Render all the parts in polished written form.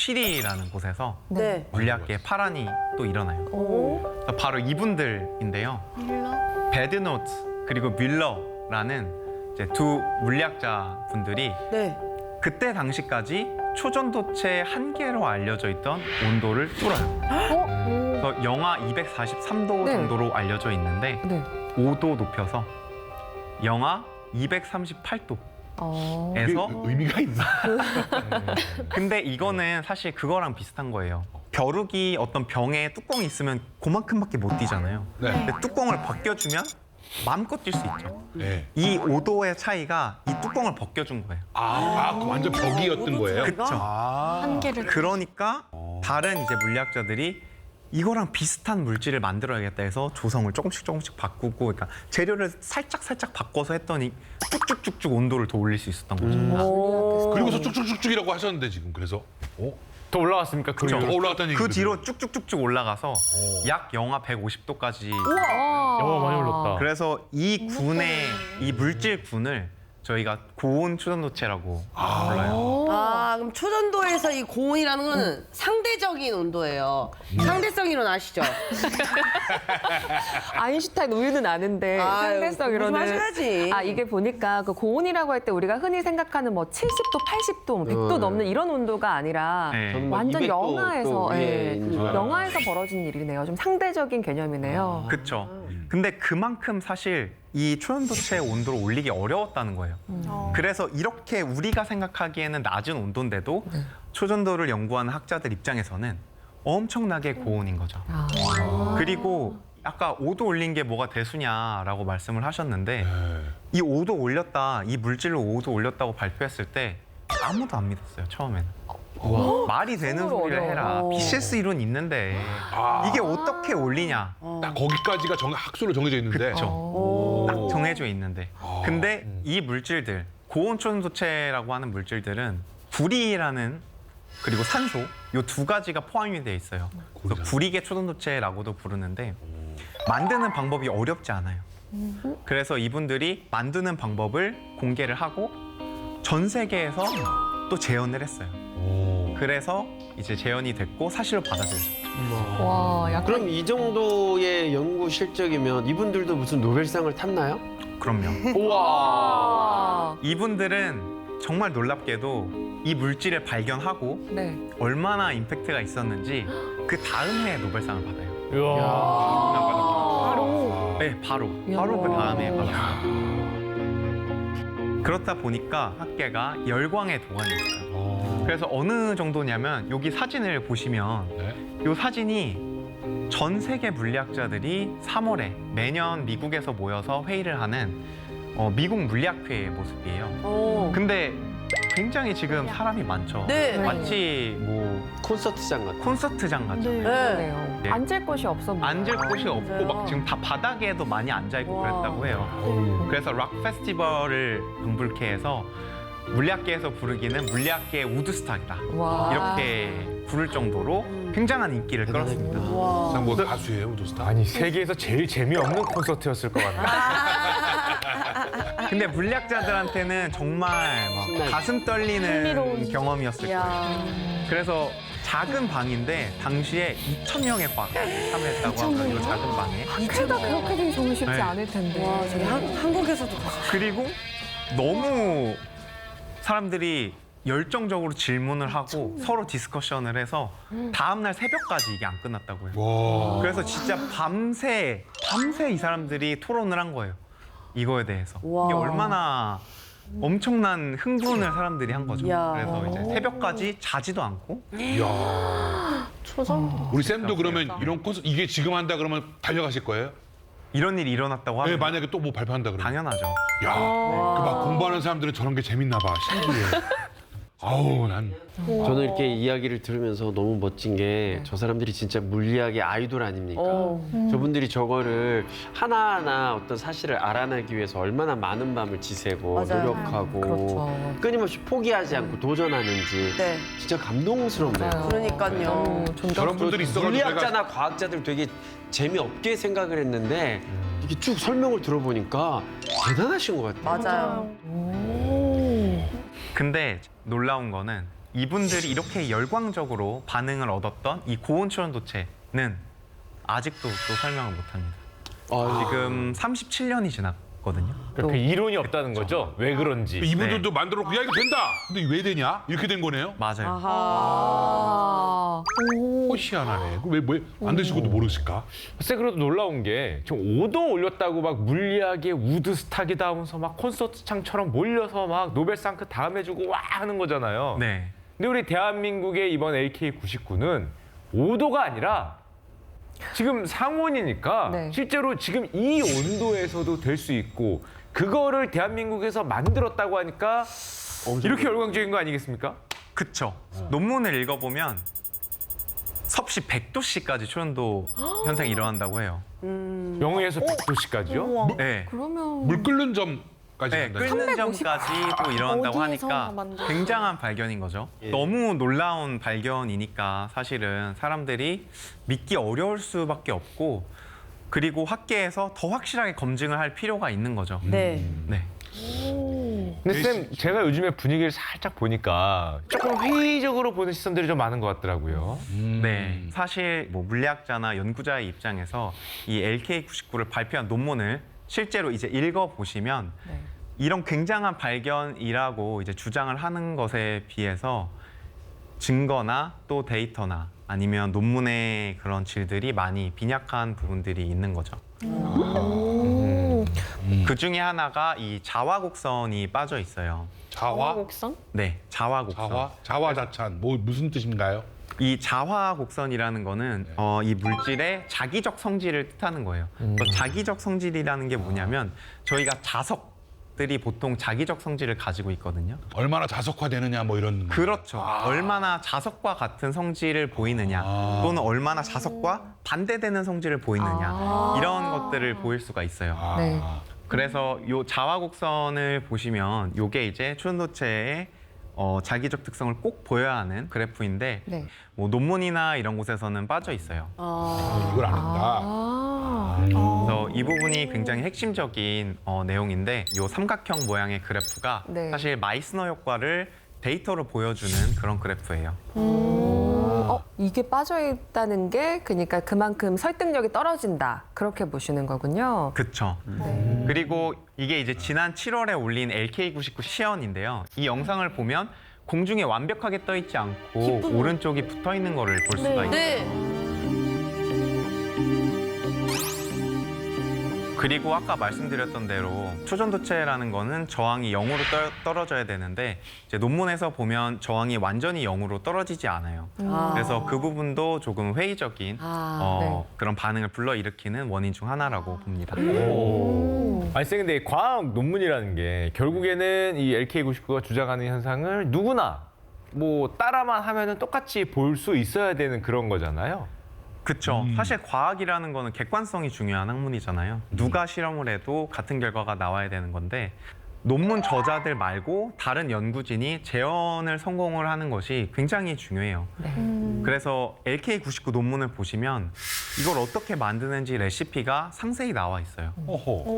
취리라는 곳에서 네. 물리학계에 파란이 또 일어나요. 그래서 바로 이분들인데요. 배드노트 그리고 뮬러라는 이제 두 물리학자 분들이 네. 그때 당시까지 초전도체 한계로 알려져 있던 온도를 뚫어요. 그래서 영하 243도 네. 정도로 알려져 있는데 네. 5도 높여서 영하 238도. 그게 에서 의미가 있나? 근데 이거는 사실 그거랑 비슷한 거예요. 벼룩이 어떤 병에 뚜껑이 있으면 그만큼밖에 못 뛰잖아요. 네. 근데 뚜껑을 벗겨주면 마음껏 뛸 수 있죠. 네. 이 5도의 차이가 이 뚜껑을 벗겨준 거예요. 그 완전 벽이었던 거예요? 그쵸. 한계를 그러니까 다른 이제 물리학자들이 이거랑 비슷한 물질을 만들어야겠다 해서 조성을 조금씩 바꾸고, 그러니까 재료를 살짝 바꿔서 했더니 쭉쭉쭉쭉 온도를 더 올릴 수 있었던 거죠. 그리고서 쭉쭉쭉쭉이라고 하셨는데 지금 그래서 더 올라갔습니까? 그 그쵸. 이후로? 더 올라갔다는 얘기죠. 그 뒤로 쭉쭉쭉쭉 올라가서 약 영하 150도까지. 영화 많이 올랐다. 그래서 이 군의 이 물질 군을 저희가 고온 초전도체라고 불러요. 그럼 초전도에서 이 고온이라는 거는 상대적인 온도예요. 상대성 이론 아시죠? 아인슈타인 우유는 아는데 아유, 상대성 이론은 조심하셔야지. 이게 보니까 그 고온이라고 할 때 우리가 흔히 생각하는 뭐 70도, 80도, 100도 넘는 이런 온도가 아니라 네. 완전 200도 영하에서 또 위에 있는 줄 알았어요. 영하에서 벌어진 일이네요. 좀 상대적인 개념이네요. 그렇죠. 근데 그만큼 사실 이 초전도체 온도를 올리기 어려웠다는 거예요. 그래서 이렇게 우리가 생각하기에는 낮은 온도인데도 초전도를 연구하는 학자들 입장에서는 엄청나게 고온인 거죠. 그리고 아까 5도 올린 게 뭐가 대수냐라고 말씀을 하셨는데 이 5도 올렸다, 이 물질을 5도 올렸다고 발표했을 때 아무도 안 믿었어요, 처음에는. 말이 되는 정말 소리를 해라. 어려워. BCS 이론 있는데 이게 어떻게 올리냐. 딱 거기까지가 학술로 정해져 있는데. 그쵸. 딱 정해져 있는데. 근데 이 물질들, 고온 초전도체라고 하는 물질들은 구리라는 그리고 산소 요 두 가지가 포함이 돼 있어요. 그래서 구리계 초전도체라고도 부르는데 만드는 방법이 어렵지 않아요. 그래서 이분들이 만드는 방법을 공개를 하고 전 세계에서 또 재현을 했어요. 그래서 이제 재현이 됐고 사실로 받아들여졌죠. 와, 약간 그럼 이 정도의 연구 실적이면 이분들도 무슨 노벨상을 탔나요? 그럼요. 우와. 이분들은 정말 놀랍게도 이 물질을 발견하고 네. 얼마나 임팩트가 있었는지 그 다음 해에 노벨상을 받아요. 이야. 바로. 네, 바로 그 다음 해에 받았어요. 그렇다 보니까 학계가 열광의 도가니였어요. 그래서 어느 정도냐면 여기 사진을 보시면 이 사진이 전 세계 물리학자들이 3월에 매년 미국에서 모여서 회의를 하는 미국 물리학회의 모습이에요. 근데 굉장히 지금 사람이 많죠. 네. 마치 뭐 콘서트장 같은. 콘서트장 같죠. 네. 그러네요. 네. 앉을 곳이 없어 보여요. 앉을 곳이 없고 맞아요. 막 지금 다 바닥에도 많이 앉아 있고 와. 그랬다고 해요. 그래서 락 페스티벌을 방불케 해서 물리학계에서 부르기는 물리학계의 우드스탁이다. 와. 이렇게 부를 정도로 굉장한 인기를 끌었습니다. 와. 뭐 가수예요, 우도스타. 아니 세계에서 제일 재미없는 콘서트였을 것 같네. 근데 물리학자들한테는 정말 막 신나요. 가슴 떨리는 흥미로운 경험이었을 거예요. 그래서 작은 방인데 당시에 2,000명의 과학자들이 참여했다고 하고요. 이 작은 방에. 방패가 그렇게 되기 정말 쉽지 네. 않을 텐데. 와, 저희 한국에서도 그리고 너무 사람들이 열정적으로 질문을 하고 서로 디스커션을 해서 다음날 새벽까지 이게 안 끝났다고 해요. 와. 그래서 진짜 밤새 이 사람들이 토론을 한 거예요. 이거에 대해서. 와. 이게 얼마나 엄청난 흥분을 사람들이 한 거죠. 이야. 그래서 이제 새벽까지 자지도 않고 이야. 초전. 우리 쌤도 그러면 이런 콘서트 이게 지금 한다 그러면 달려가실 거예요? 이런 일이 일어났다고 하면 네, 만약에 또 뭐 발표한다 그러면. 당연하죠. 야, 그 막 공부하는 사람들은 저런 게 재밌나 봐. 신기해. 아우, 난 저는 이렇게 이야기를 들으면서 너무 멋진 게 저 사람들이 진짜 물리학의 아이돌 아닙니까? 저분들이 저거를 하나하나 어떤 사실을 알아내기 위해서 얼마나 많은 밤을 지새고 맞아요. 노력하고 그렇죠. 끊임없이 포기하지 않고 도전하는지 네. 진짜 감동스럽네요. 그러니까요. 저런 분들이 있어가지고 내가 물리학자나 과학자들 되게 재미없게 생각을 했는데 이게 쭉 설명을 들어보니까 대단하신 것 같아요. 맞아요. 근데 놀라운 거는 이분들이 이렇게 열광적으로 반응을 얻었던 이 고온 추론도체는 아직도 또 설명을 못합니다. 지금 37년이 지났거든요. 그 이론이 없다는 거죠. 왜 그런지. 이분들도 만들었고 야 이거 된다. 근데 왜 되냐? 이렇게 된 거네요. 맞아요. 아. 희한하네. 왜안 되시고도 모르실까? 글쎄 그래도 놀라운 게 지금 5도 올렸다고 막 물리학의 우드스탁이다 하면서 막 콘서트장처럼 몰려서 막 노벨상 그 다음에 주고 와 하는 거잖아요. 네. 근데 우리 대한민국의 이번 LK99는 5도가 아니라 지금 상온이니까 네. 실제로 지금 이 온도에서도 될 수 있고 그거를 대한민국에서 만들었다고 하니까 이렇게 열광적인 거 아니겠습니까? 그쵸. 논문을 읽어보면 섭씨 100도씨까지 초연도 현상이 일어난다고 해요. 0에서 100도씨까지요? 네. 그러면 물 끓는 점까지 네, 간다. 끓는 점까지 또 일어난다고 어디에서 하니까 만들었어요? 굉장한 발견인 거죠. 예. 너무 놀라운 발견이니까 사실은 사람들이 믿기 어려울 수밖에 없고 그리고 학계에서 더 확실하게 검증을 할 필요가 있는 거죠. 네. 네. 근데 쌤 제가 요즘에 분위기를 살짝 보니까 조금 회의적으로 보는 시선들이 좀 많은 것 같더라고요. 네, 사실 뭐 물리학자나 연구자의 입장에서 이 LK99를 발표한 논문을 실제로 이제 읽어보시면 네. 이런 굉장한 발견이라고 이제 주장을 하는 것에 비해서 증거나 또 데이터나 아니면 논문의 그런 질들이 많이 빈약한 부분들이 있는 거죠. 그 중에 하나가 이 자화곡선이 빠져 있어요. 자화? 곡선? 네, 자화곡선. 자화자찬. 뭐 무슨 뜻인가요? 이 자화곡선이라는 거는 이 물질의 자기적 성질을 뜻하는 거예요. 자기적 성질이라는 게 뭐냐면 저희가 자석들이 보통 자기적 성질을 가지고 있거든요. 얼마나 자석화되느냐 뭐 이런. 그렇죠. 얼마나 자석과 같은 성질을 보이느냐 또는 얼마나 자석과 반대되는 성질을 보이느냐 이런 것들을 보일 수가 있어요. 네. 그래서 요 자화곡선을 보시면 요게 이제 초연도체의 자기적 특성을 꼭 보여야 하는 그래프인데 네. 뭐 논문이나 이런 곳에서는 빠져 있어요. 이걸 안 한다. 그래서 이 부분이 굉장히 핵심적인 내용인데 요 삼각형 모양의 그래프가 네. 사실 마이스너 효과를 데이터로 보여주는 그런 그래프예요. 이게 빠져 있다는 게 그러니까 그만큼 설득력이 떨어진다. 그렇게 보시는 거군요. 그쵸. 그리고 이게 이제 지난 7월에 올린 LK99 시연인데요. 이 영상을 보면 공중에 완벽하게 떠 있지 않고 오른쪽이 붙어 있는 거를 볼 수가 있어요. 네. 그리고 아까 말씀드렸던 대로 초전도체라는 거는 저항이 0으로 떨어져야 되는데 이제 논문에서 보면 저항이 완전히 0으로 떨어지지 않아요. 그래서 그 부분도 조금 회의적인 네. 그런 반응을 불러일으키는 원인 중 하나라고 봅니다. 아니 쌤 근데 과학 논문이라는 게 결국에는 이 LK99가 주장하는 현상을 누구나 뭐 따라만 하면은 똑같이 볼 수 있어야 되는 그런 거잖아요. 그렇죠. 사실 과학이라는 거는 객관성이 중요한 학문이잖아요. 누가 실험을 해도 같은 결과가 나와야 되는 건데 논문 저자들 말고 다른 연구진이 재현을 성공을 하는 것이 굉장히 중요해요. 그래서 LK99 논문을 보시면 이걸 어떻게 만드는지 레시피가 상세히 나와 있어요.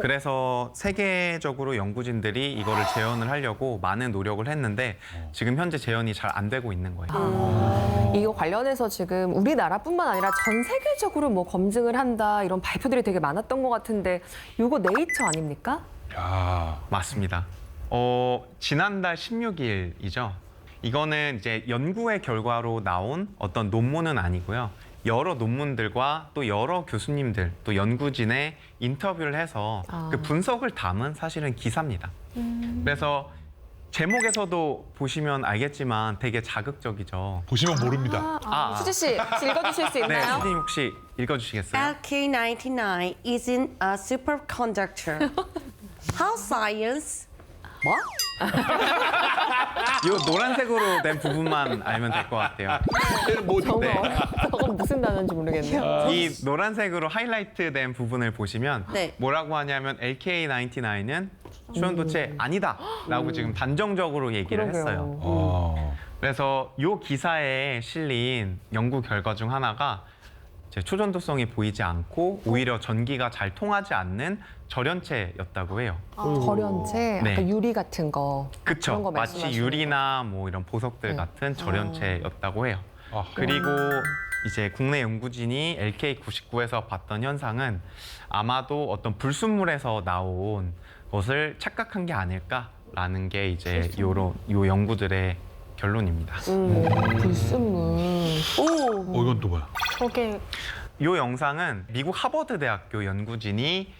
그래서 세계적으로 연구진들이 이거를 재현을 하려고 많은 노력을 했는데 지금 현재 재현이 잘 안 되고 있는 거예요. 이거 관련해서 지금 우리나라뿐만 아니라 전 세계적으로 뭐 검증을 한다 이런 발표들이 되게 많았던 것 같은데 이거 네이처 아닙니까? 야. 맞습니다. 지난달 16일이죠. 이거는 이제 연구의 결과로 나온 어떤 논문은 아니고요. 여러 논문들과 또 여러 교수님들, 또 연구진의 인터뷰를 해서 그 분석을 담은 사실은 기사입니다. 그래서 제목에서도 보시면 알겠지만 되게 자극적이죠. 보시면 모릅니다. 수지 씨 읽어주실 수 네, 있나요? 선생님 혹시 읽어주시겠어요? LK99 isn't a superconductor. How science? 뭐? 이 노란색으로 된 부분만 알면 될 것 같아요. 저건 무슨 단어인지 모르겠네요. 이 노란색으로 하이라이트 된 부분을 보시면 네. 뭐라고 하냐면 LK99는 초연도체 아니다 라고 지금 단정적으로 얘기를 했어요. 그래서 이 기사에 실린 연구 결과 중 하나가 이제 초전도성이 보이지 않고 오히려 전기가 잘 통하지 않는 절연체였다고 해요. 절연체, 네. 아까 유리 같은 거. 그런 그쵸. 거 마치 말씀하시는 유리나 뭐 이런 보석들 네. 같은 절연체였다고 해요. 아하. 그리고 이제 국내 연구진이 LK99에서 봤던 현상은 아마도 어떤 불순물에서 나온 것을 착각한 게 아닐까라는 게 이제 요 연구들의 결론입니다. 불순물. 이건 또 뭐야? 저게 이 영상은 미국 하버드 대학교 연구진이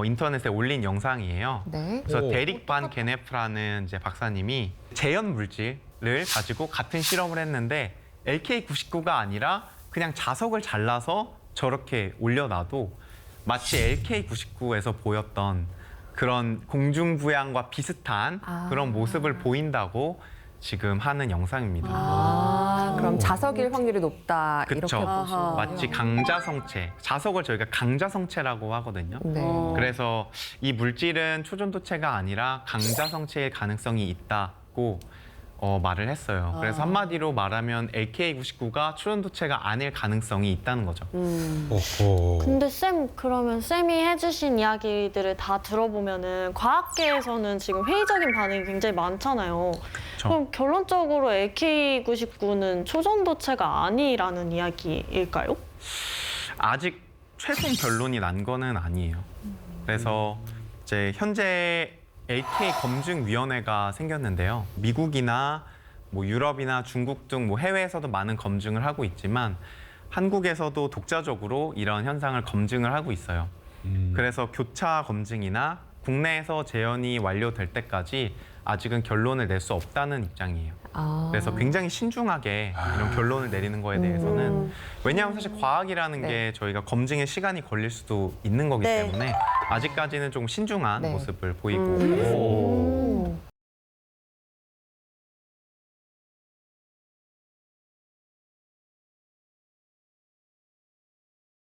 인터넷에 올린 영상이에요. 네. 그래서 오. 데릭 반 게네프라는 이제 박사님이 재현 물질을 가지고 같은 실험을 했는데 LK99가 아니라 그냥 자석을 잘라서 저렇게 올려놔도 마치 LK99에서 보였던 그런 공중부양과 비슷한 그런 모습을 보인다고 지금 하는 영상입니다. 그럼 자석일 확률이 높다 그쵸. 이렇게 보시는 거예요. 마치 강자성체, 자석을 저희가 강자성체라고 하거든요. 네. 그래서 이 물질은 초전도체가 아니라 강자성체일 가능성이 있다고 말을 했어요. 그래서 한마디로 말하면 LK99가 초전도체가 아닐 가능성이 있다는 거죠. 근데 쌤 그러면 쌤이 해주신 이야기들을 다 들어보면은 과학계에서는 지금 회의적인 반응이 굉장히 많잖아요. 그럼 결론적으로 LK99는 초전도체가 아니라는 이야기일까요? 아직 최종 결론이 난 거는 아니에요. 그래서 이제 현재 LK 검증위원회가 생겼는데요. 미국이나 뭐 유럽이나 중국 등 뭐 해외에서도 많은 검증을 하고 있지만 한국에서도 독자적으로 이런 현상을 검증을 하고 있어요. 그래서 교차 검증이나 국내에서 재현이 완료될 때까지 아직은 결론을 낼 수 없다는 입장이에요. 그래서 굉장히 신중하게 이런 결론을 내리는 거에 대해서는 왜냐하면 사실 과학이라는 네. 게 저희가 검증에 시간이 걸릴 수도 있는 거기 네. 때문에 아직까지는 좀 신중한 네. 모습을 보이고 있습니다.